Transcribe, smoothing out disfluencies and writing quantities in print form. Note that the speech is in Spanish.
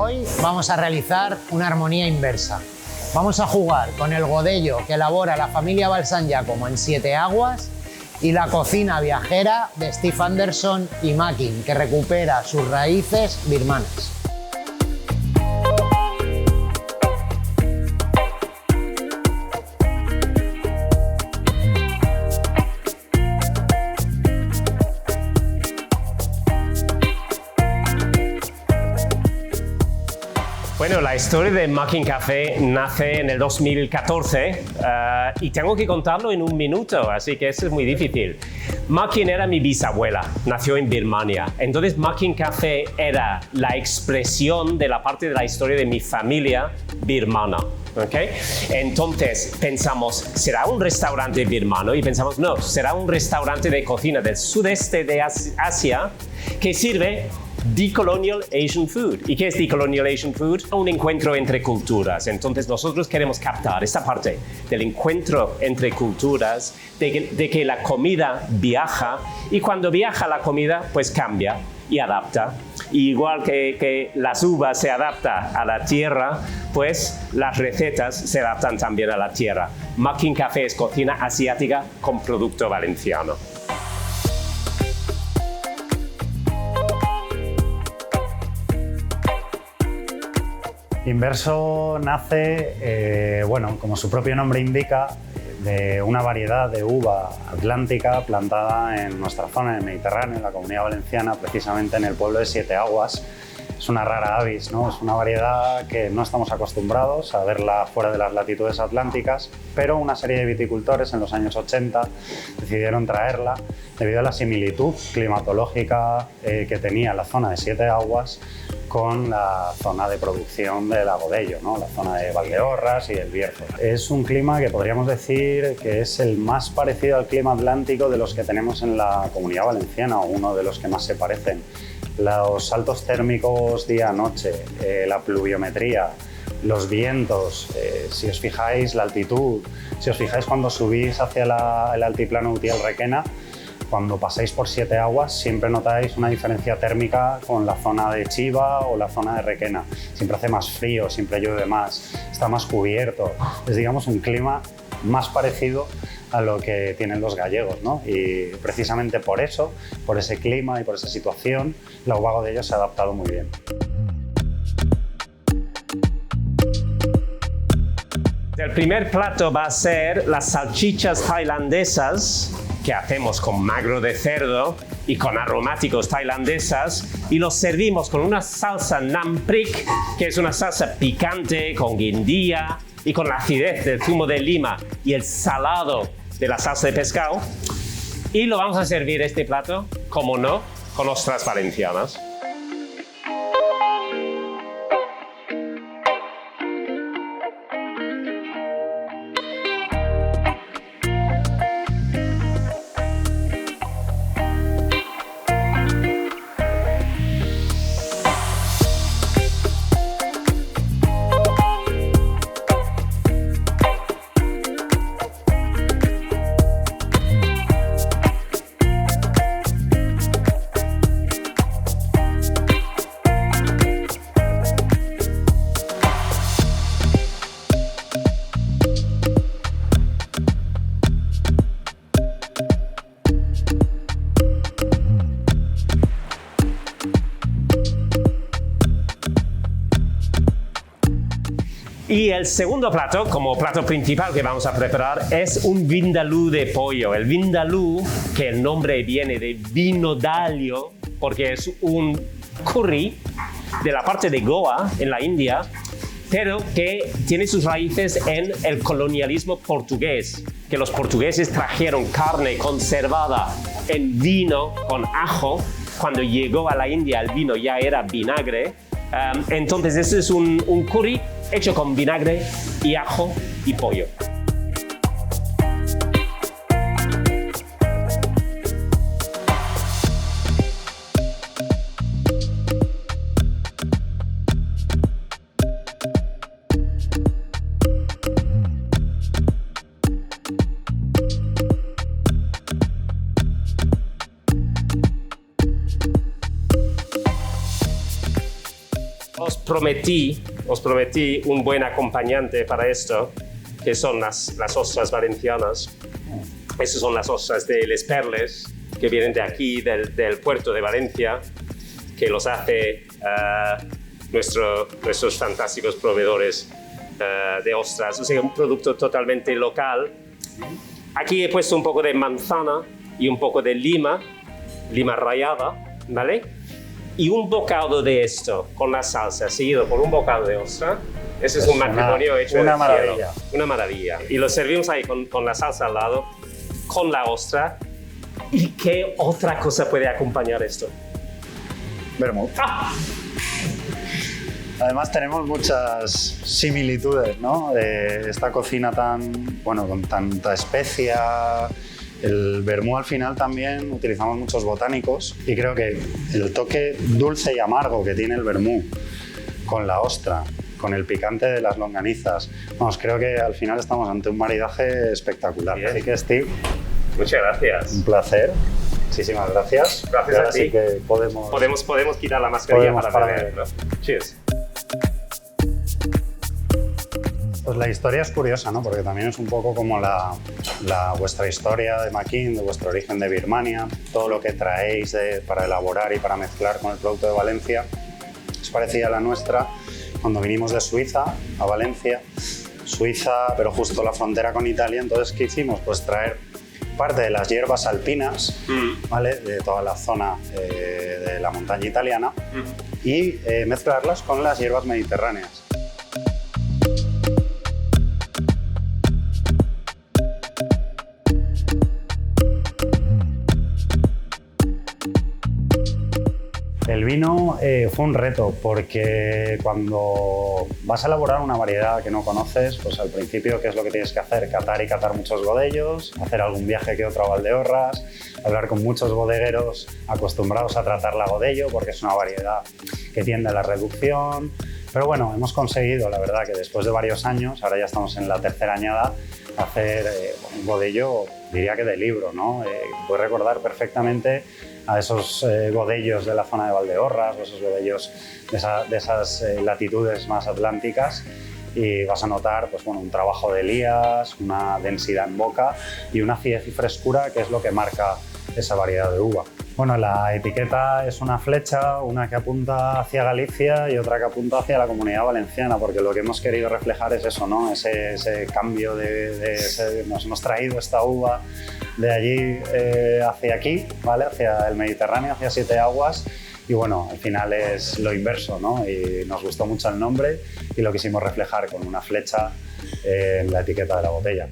Hoy vamos a realizar una armonía inversa. Vamos a jugar con el godello que elabora la familia Balsan Giacomo en 7 aguas y la cocina viajera de Steve Anderson y Mackin, que recupera sus raíces birmanas. Bueno, la historia de Mackin Café nace en el 2014 y tengo que contarlo en un minuto, así que eso es muy difícil. Mackin era mi bisabuela, nació en Birmania. Entonces Mackin Café era la expresión de la parte de la historia de mi familia birmana. ¿Okay? Entonces pensamos, ¿será un restaurante birmano? Y pensamos, no, será un restaurante de cocina del sudeste de Asia que sirve Decolonial Asian Food. ¿Y qué es Decolonial Asian Food? Un encuentro entre culturas. Entonces nosotros queremos captar esta parte del encuentro entre culturas, de que la comida viaja, y cuando viaja la comida pues cambia y adapta. Y igual que las uvas se adaptan a la tierra, pues las recetas se adaptan también a la tierra. Mackin Café es cocina asiática con producto valenciano. Inverso nace, como su propio nombre indica, de una variedad de uva atlántica plantada en nuestra zona, en el Mediterráneo, en la Comunidad Valenciana, precisamente en el pueblo de 7 Aguas. Es una rara avis, ¿no? Es una variedad que no estamos acostumbrados a verla fuera de las latitudes atlánticas, pero una serie de viticultores en los años 80 decidieron traerla debido a la similitud climatológica que tenía la zona de 7 Aguas con la zona de producción del Agodello, ¿no? La zona de Valdeorras y el Bierzo. Es un clima que podríamos decir que es el más parecido al clima atlántico de los que tenemos en la Comunidad Valenciana, o uno de los que más se parecen. Los saltos térmicos día-noche, la pluviometría, los vientos, si os fijáis la altitud, si os fijáis cuando subís hacia el altiplano Utiel-Requena, cuando pasáis por 7 Aguas siempre notáis una diferencia térmica con la zona de Chiva o la zona de Requena. Siempre hace más frío, siempre llueve más, está más cubierto. Es, digamos, un clima más parecido a lo que tienen los gallegos, ¿no? Y precisamente por eso, por ese clima y por esa situación, la uva Godello se ha adaptado muy bien. El primer plato va a ser las salchichas tailandesas que hacemos con magro de cerdo y con aromáticos tailandesas, y los servimos con una salsa Nam Prik, que es una salsa picante con guindilla y con la acidez del zumo de lima y el salado de la salsa de pescado. Y lo vamos a servir este plato, como no, con ostras valencianas. Y el segundo plato, como plato principal que vamos a preparar, es un vindaloo de pollo. El vindaloo, que el nombre viene de vino d'alio, porque es un curry de la parte de Goa, en la India, pero que tiene sus raíces en el colonialismo portugués, que los portugueses trajeron carne conservada en vino con ajo. Cuando llegó a la India el vino ya era vinagre. Entonces este es un curry hecho con vinagre y ajo y pollo. os prometí un buen acompañante para esto, que son las ostras valencianas. Esas son las ostras de Les Perles, que vienen de aquí, del puerto de Valencia, que los hace nuestros fantásticos proveedores de ostras. O sea, un producto totalmente local. Aquí he puesto un poco de manzana y un poco de lima rallada, ¿vale? Y un bocado de esto con la salsa, seguido por un bocado de ostra. Ese es un matrimonio hecho una del maravilla. cielo. Una maravilla. Y lo servimos ahí con la salsa al lado, con la ostra. ¿Y qué otra cosa puede acompañar esto? Vermouth. ¡Ah! Además tenemos muchas similitudes, ¿no? De esta cocina con tanta especia. El vermú al final también utilizamos muchos botánicos y creo que el toque dulce y amargo que tiene el vermú con la ostra, con el picante de las longanizas, vamos, creo que al final estamos ante un maridaje espectacular. Bien. Así que Steve, Muchas gracias. un placer. Muchísimas gracias. Gracias Y ahora a ti. sí que Podemos quitar la mascarilla Podemos para beber. beber, ¿no? Cheers. Pues la historia es curiosa, ¿no? Porque también es un poco como vuestra historia de McKean, de vuestro origen de Birmania, todo lo que traéis para elaborar y para mezclar con el producto de Valencia es parecida a la nuestra cuando vinimos de Suiza a Valencia. Suiza, pero justo la frontera con Italia. Entonces, ¿qué hicimos? Pues traer parte de las hierbas alpinas, ¿vale? De toda la zona de la montaña italiana y mezclarlas con las hierbas mediterráneas. El vino fue un reto porque cuando vas a elaborar una variedad que no conoces, pues al principio, ¿qué es lo que tienes que hacer? Catar y catar muchos bodellos, hacer algún viaje que otro a Valdeorras, hablar con muchos bodegueros acostumbrados a tratar la bodello porque es una variedad que tiende a la reducción. Pero bueno, hemos conseguido, la verdad, que después de varios años, ahora ya estamos en la tercera añada, hacer un bodello, diría que de libro, ¿no? Puedes recordar perfectamente a esos bodellos de la zona de Valdeorras o esos bodellos de esas latitudes más atlánticas y vas a notar pues, bueno, un trabajo de Elías, una densidad en boca y una acidez y frescura que es lo que marca esa variedad de uva. Bueno, la etiqueta es una flecha, una que apunta hacia Galicia y otra que apunta hacia la Comunidad Valenciana, porque lo que hemos querido reflejar es eso, ¿no? Ese cambio nos hemos traído esta uva de allí hacia aquí, ¿vale? Hacia el Mediterráneo, hacia Siete Aguas. Y bueno, al final es lo inverso, ¿no? Y nos gustó mucho el nombre y lo quisimos reflejar con una flecha en la etiqueta de la botella.